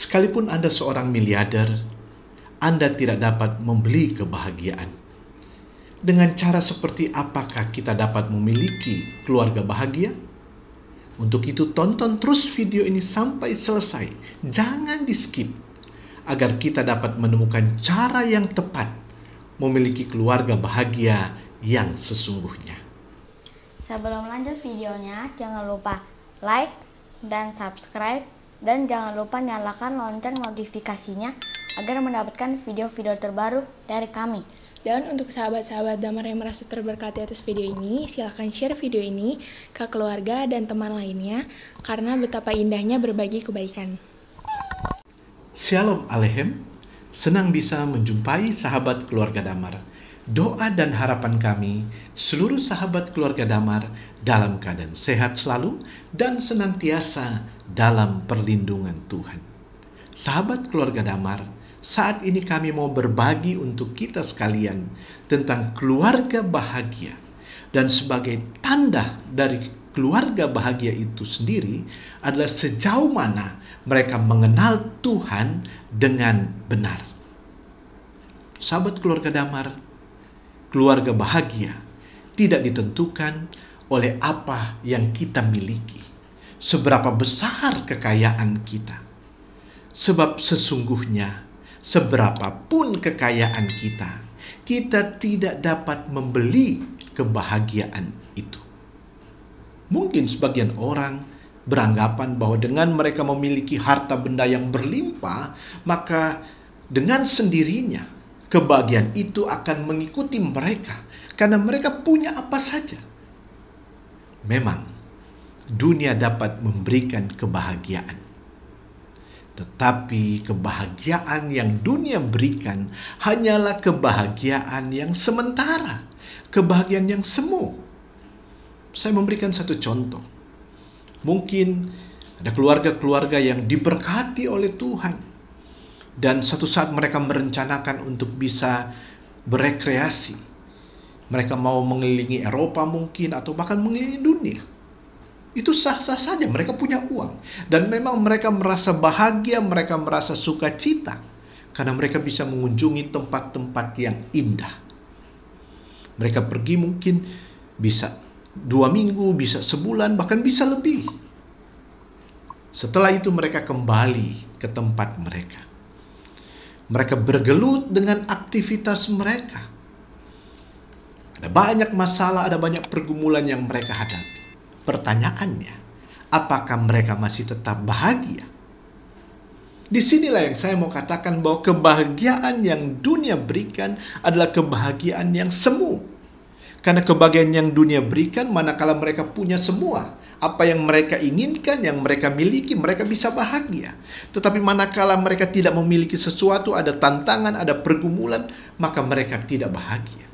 Sekalipun Anda seorang miliarder, Anda tidak dapat membeli kebahagiaan. Dengan cara seperti apakah kita dapat memiliki keluarga bahagia? Untuk itu tonton terus video ini sampai selesai. Jangan di-skip agar kita dapat menemukan cara yang tepat memiliki keluarga bahagia yang sesungguhnya. Sebelum lanjut videonya, jangan lupa like dan subscribe, dan jangan lupa nyalakan lonceng notifikasinya agar mendapatkan video-video terbaru dari kami. Dan untuk sahabat-sahabat Damar yang merasa terberkati atas video ini, silahkan share video ini ke keluarga dan teman lainnya, karena betapa indahnya berbagi kebaikan. Shalom Aleichem, senang bisa menjumpai sahabat keluarga Damar. Doa dan harapan kami, seluruh sahabat keluarga Damar dalam keadaan sehat selalu dan senantiasa dalam perlindungan Tuhan. Sahabat keluarga Damar, saat ini kami mau berbagi untuk kita sekalian tentang keluarga bahagia. Dan sebagai tanda dari keluarga bahagia itu sendiri adalah sejauh mana mereka mengenal Tuhan dengan benar. Sahabat keluarga Damar, keluarga bahagia tidak ditentukan oleh apa yang kita miliki, seberapa besar kekayaan kita. Sebab sesungguhnya seberapapun kekayaan kita, kita tidak dapat membeli kebahagiaan itu. Mungkin sebagian orang beranggapan bahwa dengan mereka memiliki harta benda yang berlimpah, maka dengan sendirinya kebahagiaan itu akan mengikuti mereka karena mereka punya apa saja. Memang dunia dapat memberikan kebahagiaan, tetapi kebahagiaan yang dunia berikan hanyalah kebahagiaan yang sementara, kebahagiaan yang semu. Saya memberikan satu contoh. Mungkin ada keluarga-keluarga yang diberkati oleh Tuhan, dan satu saat mereka merencanakan untuk bisa berekreasi. Mereka mau mengelilingi Eropa mungkin, atau bahkan mengelilingi dunia. Itu sah-sah saja, mereka punya uang. Dan memang mereka merasa bahagia, mereka merasa sukacita, karena mereka bisa mengunjungi tempat-tempat yang indah. Mereka pergi mungkin bisa 2 minggu, bisa sebulan, bahkan bisa lebih. Setelah itu mereka kembali ke tempat mereka. Mereka bergelut dengan aktivitas mereka. Ada banyak masalah, ada banyak pergumulan yang mereka hadapi. Pertanyaannya, apakah mereka masih tetap bahagia? Disinilah yang saya mau katakan bahwa kebahagiaan yang dunia berikan adalah kebahagiaan yang semu. Karena kebahagiaan yang dunia berikan, manakala mereka punya semua, apa yang mereka inginkan, yang mereka miliki, mereka bisa bahagia. Tetapi manakala mereka tidak memiliki sesuatu, ada tantangan, ada pergumulan, maka mereka tidak bahagia.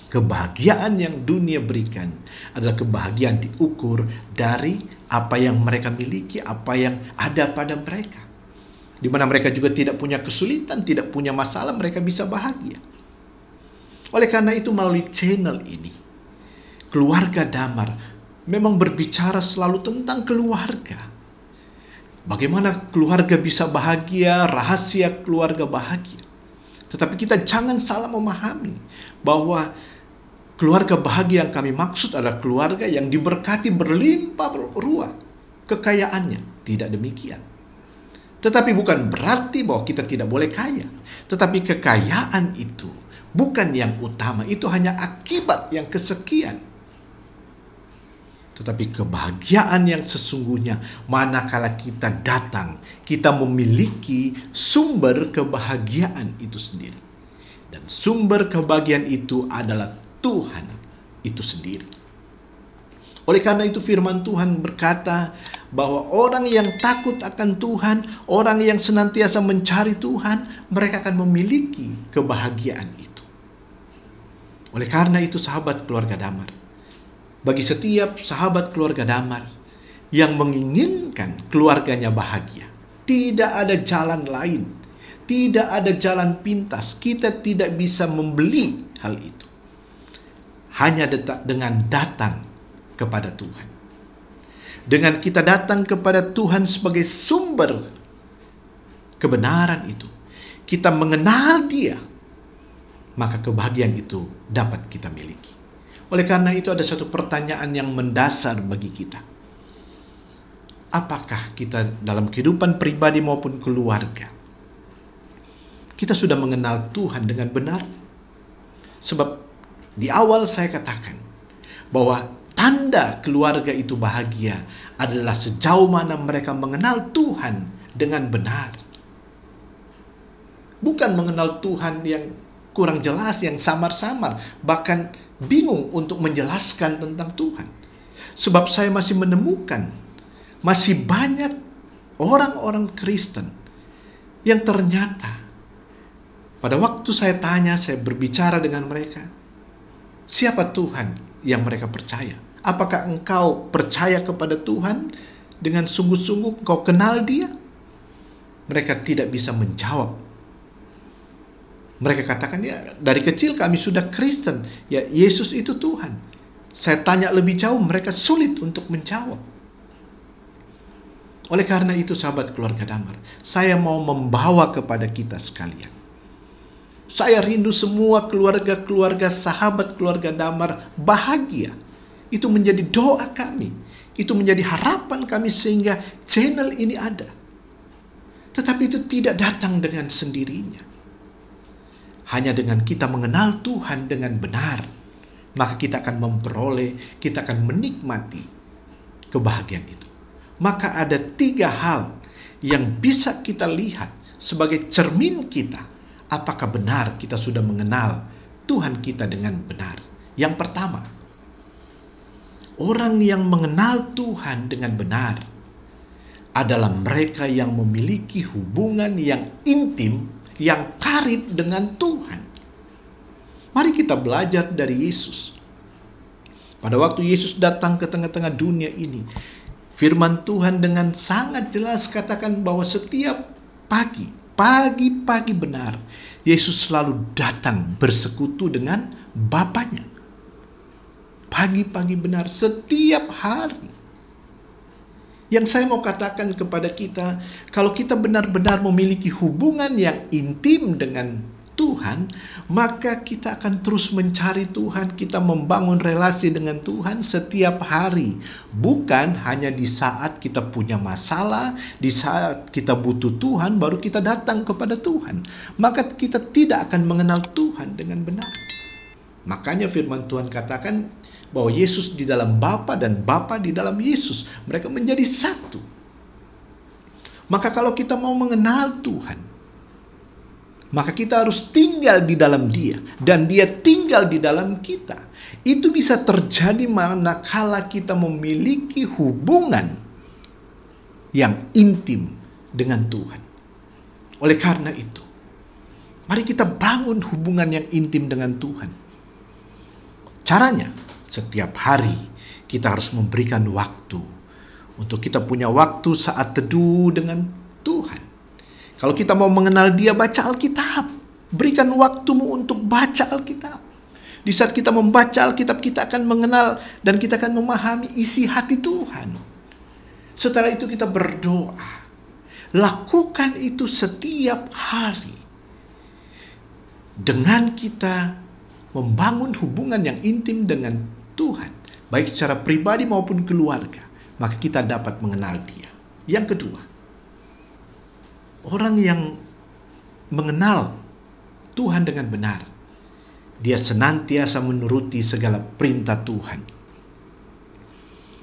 Kebahagiaan yang dunia berikan adalah kebahagiaan diukur dari apa yang mereka miliki, apa yang ada pada mereka. Di mana mereka juga tidak punya kesulitan, tidak punya masalah, mereka bisa bahagia. Oleh karena itu melalui channel ini, Keluarga Damar memang berbicara selalu tentang keluarga. Bagaimana keluarga bisa bahagia, rahasia keluarga bahagia. Tetapi kita jangan salah memahami bahwa keluarga bahagia yang kami maksud adalah keluarga yang diberkati berlimpah ruah kekayaannya. Tidak demikian. Tetapi bukan berarti bahwa kita tidak boleh kaya. Tetapi kekayaan itu bukan yang utama, itu hanya akibat yang kesekian. Tetapi kebahagiaan yang sesungguhnya manakala kita datang, kita memiliki sumber kebahagiaan itu sendiri. Dan sumber kebahagiaan itu adalah Tuhan itu sendiri. Oleh karena itu firman Tuhan berkata bahwa orang yang takut akan Tuhan, orang yang senantiasa mencari Tuhan, mereka akan memiliki kebahagiaan itu. Oleh karena itu sahabat keluarga Damar, bagi setiap sahabat keluarga Damar yang menginginkan keluarganya bahagia, tidak ada jalan lain, tidak ada jalan pintas. Kita tidak bisa membeli hal itu. Hanya dengan datang kepada Tuhan. Dengan kita datang kepada Tuhan sebagai sumber kebenaran itu, kita mengenal Dia, maka kebahagiaan itu dapat kita miliki. Oleh karena itu ada satu pertanyaan yang mendasar bagi kita. Apakah kita dalam kehidupan pribadi maupun keluarga, kita sudah mengenal Tuhan dengan benar? Sebab di awal saya katakan bahwa tanda keluarga itu bahagia adalah sejauh mana mereka mengenal Tuhan dengan benar. Bukan mengenal Tuhan yang kurang jelas, yang samar-samar, bahkan bingung untuk menjelaskan tentang Tuhan. Sebab saya masih menemukan masih banyak orang-orang Kristen yang ternyata pada waktu saya tanya, saya berbicara dengan mereka, siapa Tuhan yang mereka percaya? Apakah engkau percaya kepada Tuhan dengan sungguh-sungguh, engkau kenal Dia? Mereka tidak bisa menjawab. Mereka katakan, ya dari kecil kami sudah Kristen, ya Yesus itu Tuhan. Saya tanya lebih jauh, mereka sulit untuk menjawab. Oleh karena itu sahabat keluarga Damar, saya mau membawa kepada kita sekalian. Saya rindu semua keluarga-keluarga sahabat keluarga Damar bahagia. Itu menjadi doa kami. Itu menjadi harapan kami sehingga channel ini ada. Tetapi itu tidak datang dengan sendirinya. Hanya dengan kita mengenal Tuhan dengan benar, maka kita akan memperoleh, kita akan menikmati kebahagiaan itu. Maka ada 3 hal yang bisa kita lihat sebagai cermin kita, apakah benar kita sudah mengenal Tuhan kita dengan benar. Yang pertama, orang yang mengenal Tuhan dengan benar adalah mereka yang memiliki hubungan yang intim, yang karib dengan Tuhan. Mari kita belajar dari Yesus. Pada waktu Yesus datang ke tengah-tengah dunia ini, firman Tuhan dengan sangat jelas katakan bahwa setiap pagi-pagi benar, Yesus selalu datang bersekutu dengan Bapanya. Pagi-pagi benar, setiap hari. Yang saya mau katakan kepada kita, kalau kita benar-benar memiliki hubungan yang intim dengan Tuhan, maka kita akan terus mencari Tuhan, kita membangun relasi dengan Tuhan setiap hari. Bukan hanya di saat kita punya masalah, di saat kita butuh Tuhan, baru kita datang kepada Tuhan. Maka kita tidak akan mengenal Tuhan dengan benar. Makanya firman Tuhan katakan bahwa Yesus di dalam Bapa dan Bapa di dalam Yesus. Mereka menjadi satu. Maka kalau kita mau mengenal Tuhan, maka kita harus tinggal di dalam Dia, dan Dia tinggal di dalam kita. Itu bisa terjadi manakala kita memiliki hubungan yang intim dengan Tuhan. Oleh karena itu, mari kita bangun hubungan yang intim dengan Tuhan. Caranya, setiap hari kita harus memberikan waktu untuk kita punya waktu saat teduh dengan Tuhan. Kalau kita mau mengenal Dia, baca Alkitab. Berikan waktumu untuk baca Alkitab. Di saat kita membaca Alkitab, kita akan mengenal dan kita akan memahami isi hati Tuhan. Setelah itu kita berdoa. Lakukan itu setiap hari. Dengan kita membangun hubungan yang intim dengan Tuhan, baik secara pribadi maupun keluarga, maka kita dapat mengenal Dia. Yang kedua, orang yang mengenal Tuhan dengan benar, dia senantiasa menuruti segala perintah Tuhan.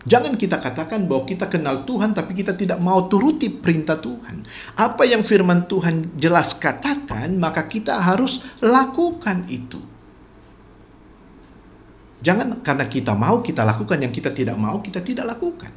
Jangan kita katakan bahwa kita kenal Tuhan tapi kita tidak mau turuti perintah Tuhan. Apa yang firman Tuhan jelas katakan, maka kita harus lakukan itu. Jangan karena kita mau kita lakukan, yang kita tidak mau kita tidak lakukan.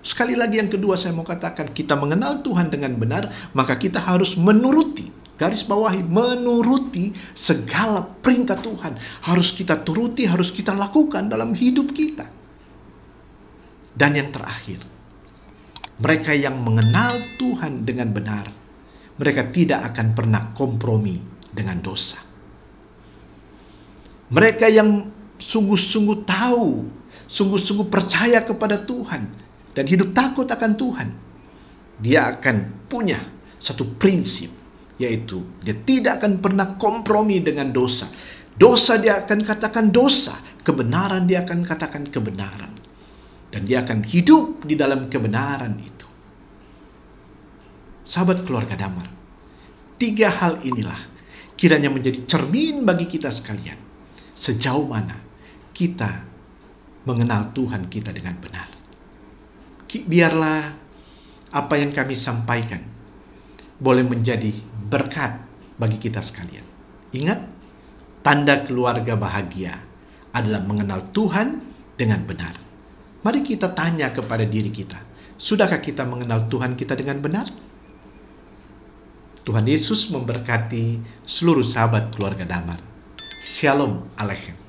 Sekali lagi yang kedua saya mau katakan, kita mengenal Tuhan dengan benar, maka kita harus menuruti, garis bawahi, menuruti segala perintah Tuhan. Harus kita turuti, harus kita lakukan dalam hidup kita. Dan yang terakhir, mereka yang mengenal Tuhan dengan benar, mereka tidak akan pernah kompromi dengan dosa. Mereka yang sungguh-sungguh tahu, sungguh-sungguh percaya kepada Tuhan, dan hidup takut akan Tuhan, dia akan punya satu prinsip, yaitu dia tidak akan pernah kompromi dengan dosa. Dosa dia akan katakan dosa, kebenaran dia akan katakan kebenaran. Dan dia akan hidup di dalam kebenaran itu. Sahabat keluarga Damar, 3 hal inilah kiranya menjadi cermin bagi kita sekalian. Sejauh mana kita mengenal Tuhan kita dengan benar. Biarlah apa yang kami sampaikan boleh menjadi berkat bagi kita sekalian. Ingat, tanda keluarga bahagia adalah mengenal Tuhan dengan benar. Mari kita tanya kepada diri kita, sudahkah kita mengenal Tuhan kita dengan benar? Tuhan Yesus memberkati seluruh sahabat keluarga Damar. Shalom Aleichem.